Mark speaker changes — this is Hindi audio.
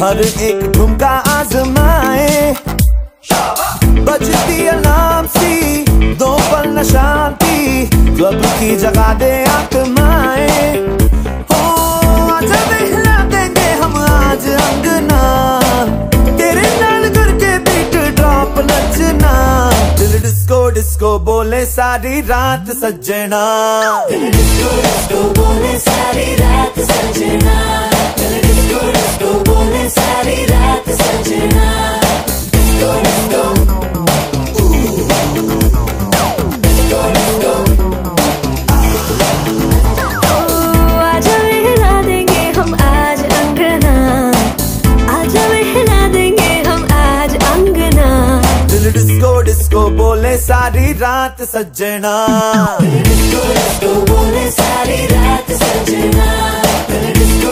Speaker 1: हर एक ठुमका आजमाए, बजती अलार्म सी दो पल न शांति, क्लब की जगह दे आत्माएं। हो आजा बहला देंगे हम आज अंगना, तेरे नाल करके बीट ड्रॉप नचना। दिल डिस्को डिस्को बोले सारी रात सजना,
Speaker 2: दिल डिस्को डिस्को बोले सारी रात सजना, दिल डिस्को डिस्को बोले सारी रात सजना। डिस्को डिस्को
Speaker 1: डिस्को डिस्को बोले सारी रात सजना,
Speaker 2: डिस्को डिस्को बोले सारी रात सजना, डिस्को